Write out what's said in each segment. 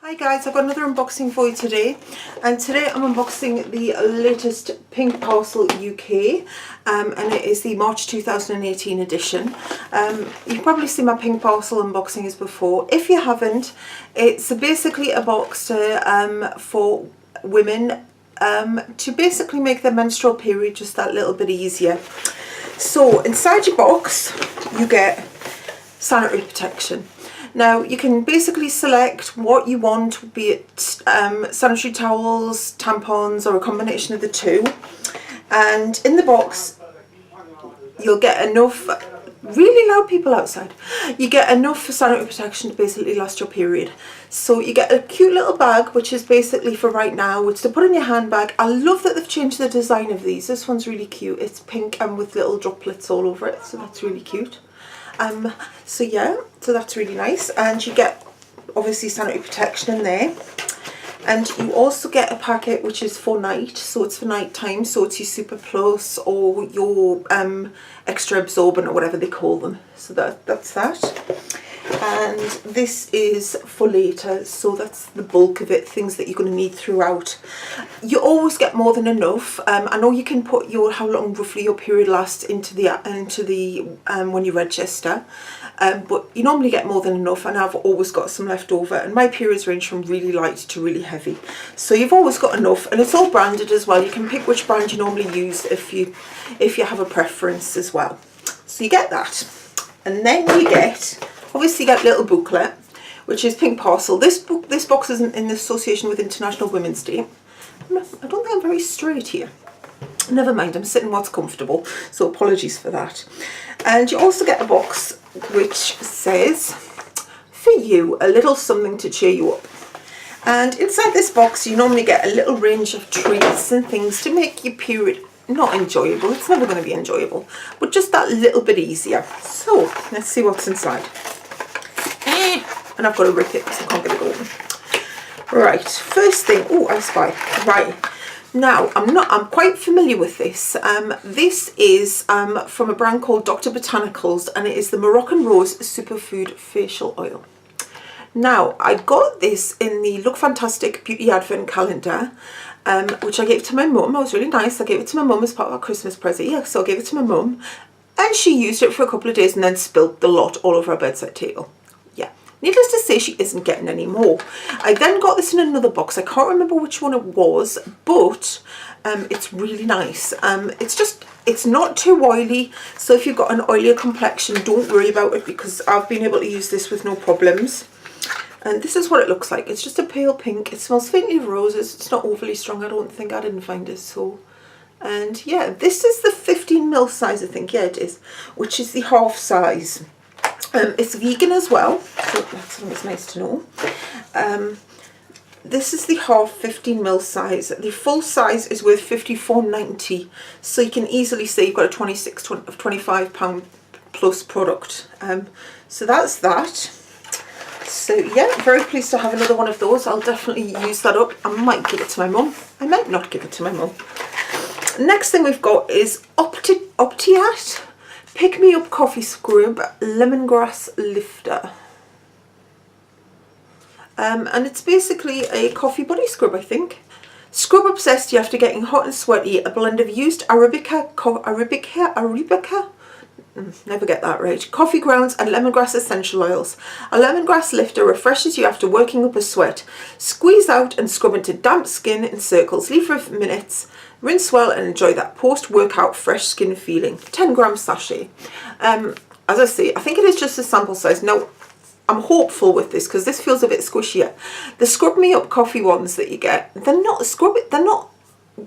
Hi guys, I've got another unboxing for you today, and today I'm unboxing the latest Pink Parcel UK, and it is the March 2018 edition. You've probably seen my Pink Parcel unboxings before. If you haven't, it's basically a box for women to basically make their menstrual period just that little bit easier. So inside your box you get sanitary protection. Now you can basically select what you want, be it sanitary towels, tampons, or a combination of the two. And in the box you'll get enough, really loud people outside, you get enough for sanitary protection to basically last your period. So you get a cute little bag, which is basically for right now, it's to put in your handbag. I love that they've changed the design of these. This one's really cute. It's pink and with little droplets all over it, so that's really cute. So yeah, so that's really nice, and you get obviously sanitary protection in there, and you also get a packet which is for night, so it's for night time, so it's your Super Plus or your extra absorbent or whatever they call them. So that's that. And this is for later, so that's the bulk of it, things that you're going to need throughout. You always get more than enough. I know you can put your how long roughly your period lasts into the when you register, but you normally get more than enough, and I've always got some left over, and my periods range from really light to really heavy, so you've always got enough, and it's all branded as well. You can pick which brand you normally use if you have a preference as well. So you get that, and then you get, obviously, you get a little booklet, which is Pink Parcel. This box isn't in association with International Women's Day. I don't think I'm very straight here. Never mind, I'm sitting what's comfortable, so apologies for that. And you also get a box which says, for you, a little something to cheer you up. And inside this box you normally get a little range of treats and things to make your period not enjoyable. It's never going to be enjoyable, but just that little bit easier. So let's see what's inside. And I've got to rip it because I can't get it open. Right, first thing, oh, I spy. Right, now I'm quite familiar with this. This is from a brand called Dr. Botanicals, and it is the Moroccan Rose Superfood Facial Oil. Now, I got this in the Look Fantastic Beauty Advent Calendar, which I gave to my mum. It was really nice. I gave it to my mum as part of our Christmas present. Yeah, so I gave it to my mum, and she used it for a couple of days and then spilled the lot all over our bedside table. Yeah, needless to say, she isn't getting any more. I then got this in another box. I can't remember which one it was, but it's really nice. It's not too oily, so if you've got an oilier complexion, don't worry about it, because I've been able to use this with no problems. And this is what it looks like. It's just a pale pink. It smells faintly of roses. It's not overly strong, I don't think. I didn't find it so. And yeah, this is the 15ml size, I think. Yeah, it is, which is the half size. It's vegan as well, so that's always nice to know. This is the half 15ml size. The full size is worth £54.90, so you can easily say you've got a £25 plus product. So that's that. So yeah, very pleased to have another one of those. I'll definitely use that up. I might give it to my mum. I might not give it to my mum. Next thing we've got is Optiat Pick Me Up Coffee Scrub Lemongrass Lifter. And it's basically a coffee body scrub, I think. Scrub obsessed you after getting hot and sweaty, a blend of used Arabica, never get that right, coffee grounds and lemongrass essential oils. A lemongrass lifter refreshes you after working up a sweat. Squeeze out and scrub into damp skin in circles. Leave for minutes. Rinse well and enjoy that post-workout fresh skin feeling. 10-gram sachet. As I say, I think it is just a sample size. Now, I'm hopeful with this because this feels a bit squishier. The Scrub Me Up coffee ones that you get, they're not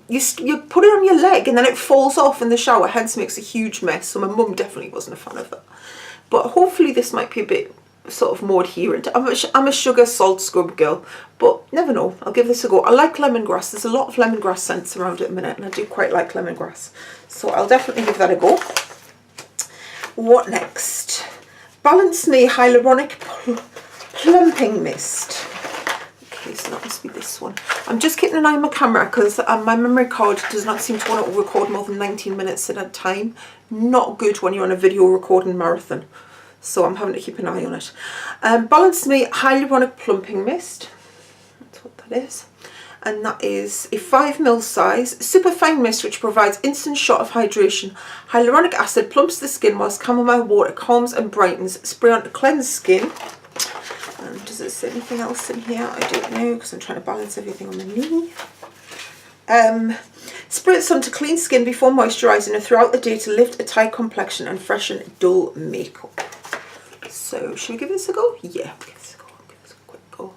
you put it on your leg and then it falls off in the shower, hence makes a huge mess. So my mum definitely wasn't a fan of that. But hopefully this might be a bit sort of more adherent. I'm a sugar salt scrub girl, but never know. I'll give this a go. I like lemongrass. There's a lot of lemongrass scents around at the minute, and I do quite like lemongrass. So I'll definitely give that a go. What next? Balance Me Hyaluronic Plumping Mist. Okay, so that must be this one. I'm just keeping an eye on my camera because my memory card does not seem to want to record more than 19 minutes at a time. Not good when you're on a video recording marathon. So I'm having to keep an eye on it. Balance Me Hyaluronic Plumping Mist. that is. And that is a 5ml size, super fine mist which provides instant shot of hydration. Hyaluronic acid plumps the skin whilst chamomile water calms and brightens. Spray on to cleanse skin. Does it say anything else in here? I don't know because I'm trying to balance everything on my knee. Spray it on to clean skin before moisturising and throughout the day to lift a tight complexion and freshen dull makeup. So should we give this a go? Yeah, give this a go. Give this a quick go.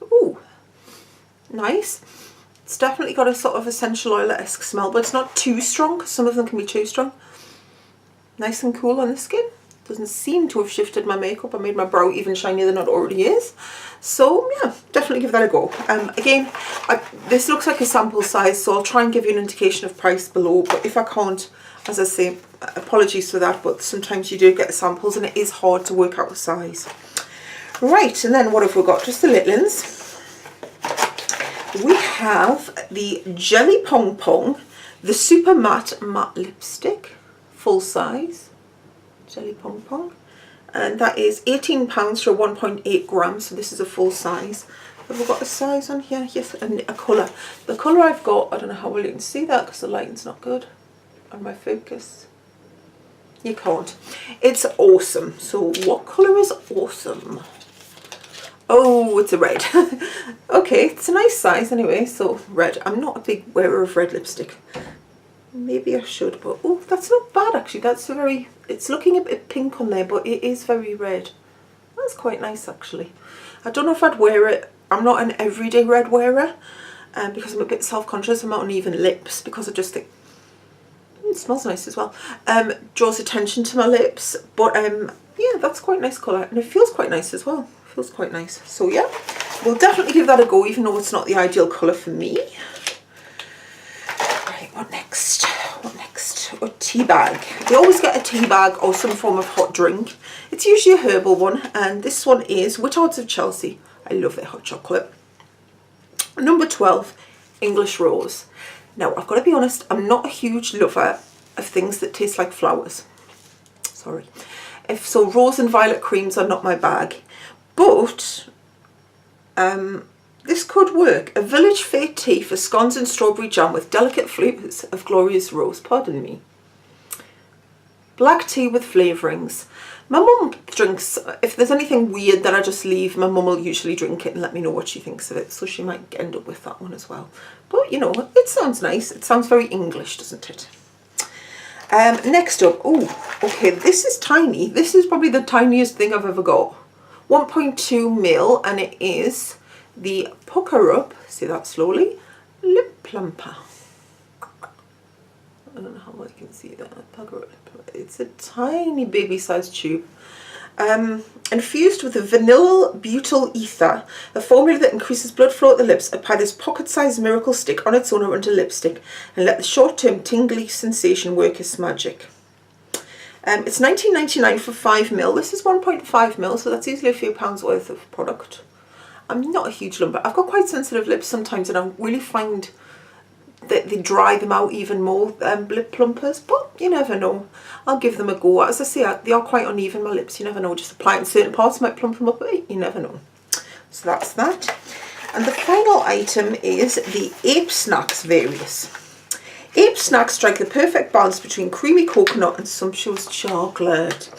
Ooh, nice. It's definitely got a sort of essential oil-esque smell, but it's not too strong because some of them can be too strong. Nice and cool on the skin. Doesn't seem to have shifted my makeup. I made my brow even shinier than it already is. So yeah, definitely give that a go. Again, this looks like a sample size, so I'll try and give you an indication of price below. But if I can't, as I say, apologies for that, but sometimes you do get samples and it is hard to work out the size. Right, and then what have we got? Just the little ones. We have the Jelly Pong Pong, the Super Matte Lipstick, full size. Jelly Pong Pong, and that is £18 for 1.8 grams, so this is a full size. Have we got a size on here? Yes, and a colour. The colour I've got, I don't know how well you can see that because the lighting's not good on my focus. You can't. It's awesome. So what colour is awesome? Oh, it's a red. Okay, it's a nice size anyway, so red. I'm not a big wearer of red lipstick. Maybe I should, but oh, that's not bad actually. That's a very, it's looking a bit pink on there, but it is very red. That's quite nice actually. I don't know if I'd wear it. I'm not an everyday red wearer, because I'm a bit self-conscious about uneven lips, because I just think it smells nice as well. Draws attention to my lips, but yeah, that's quite a nice colour, and it feels quite nice as well. Feels quite nice. So yeah, we'll definitely give that a go, even though it's not the ideal colour for me. What next? What next? A tea bag. You always get a tea bag or some form of hot drink. It's usually a herbal one, and this one is Whittard of Chelsea. I love their hot chocolate. Number 12, English Rose. Now, I've got to be honest, I'm not a huge lover of things that taste like flowers. Sorry. So rose and violet creams are not my bag. But this could work. A village fate tea for scones and strawberry jam with delicate flavours of glorious rose. Pardon me. Black tea with flavourings. My mum drinks, if there's anything weird that I just leave, my mum will usually drink it and let me know what she thinks of it. So she might end up with that one as well. But you know, it sounds nice. It sounds very English, doesn't it? Next up, oh, okay, this is tiny. This is probably the tiniest thing I've ever got. 1.2ml, and it is the Puckr Up, say that slowly, Lip Plumper. I don't know how well you can see that. Puckr Up Lip Plumper. It's a tiny baby sized tube. Infused with a vanilla butyl ether, a formula that increases blood flow at the lips. Apply this pocket-sized miracle stick on its own or under lipstick and let the short-term tingly sensation work its magic. It's $19.99 for 5ml. This is 1.5ml, so that's easily a few pounds worth of product. I'm not a huge lumper. I've got quite sensitive lips sometimes, and I really find that they dry them out even more, lip plumpers, but you never know. I'll give them a go. As I say, they are quite uneven, my lips. You never know. Just apply it in certain parts might plump them up, but you never know. So that's that. And the final item is the Ape Snacks Various. Ape Snacks strike the perfect balance between creamy coconut and sumptuous chocolate.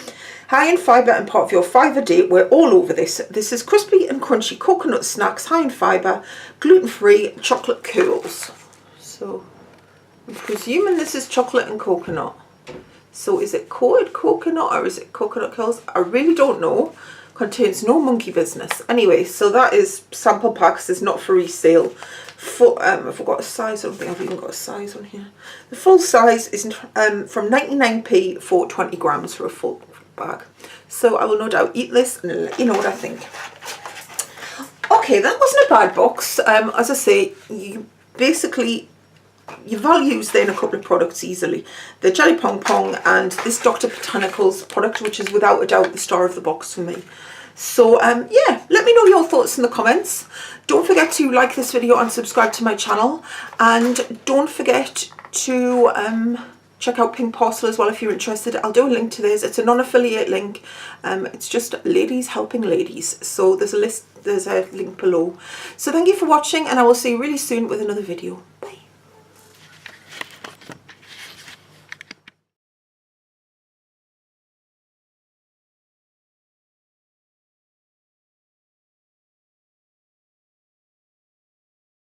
High in fibre and part of your fibre day, we're all over this. This is crispy and crunchy coconut snacks, high in fibre, gluten-free chocolate curls. So I'm presuming this is chocolate and coconut. So is it coated coconut or is it coconut curls? I really don't know. Contains no monkey business. Anyway, so that is sample packs. It's not for resale. I forgot a size. I don't think I've even got a size on here. The full size is from 99p for 20 grams for a full bag. So I will no doubt eat this and let you know what I think. Okay, that wasn't a bad box. As I say, you basically, your values there in a couple of products easily. The Jelly Pong Pong and this Dr. Botanicals product, which is without a doubt the star of the box for me. So yeah, let me know your thoughts in the comments. Don't forget to like this video and subscribe to my channel, and don't forget to check out Pink Parcel as well if you're interested. I'll do a link to this. It's a non-affiliate link. It's just ladies helping ladies. So there's a link below. So thank you for watching, and I will see you really soon with another video.